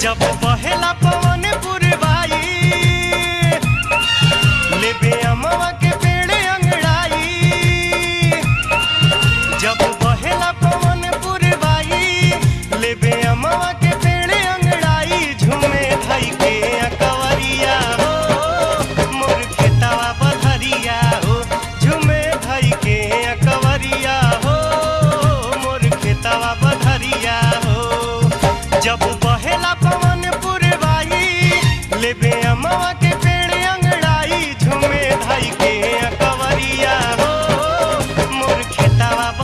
जब बहेला पवन पुरवाई लेबे अमवा के पेड़ अंगड़ाई। जब बहेला पवन पुरवाई लेबे अमवा के पेड़ अंगड़ाई। झूमे धई के अकवरिया हो मोर खेतवा बधरिया हो। झूमे धई के अकवरिया हो मोर खेतवा बधरिया हो। जब बहेला पवन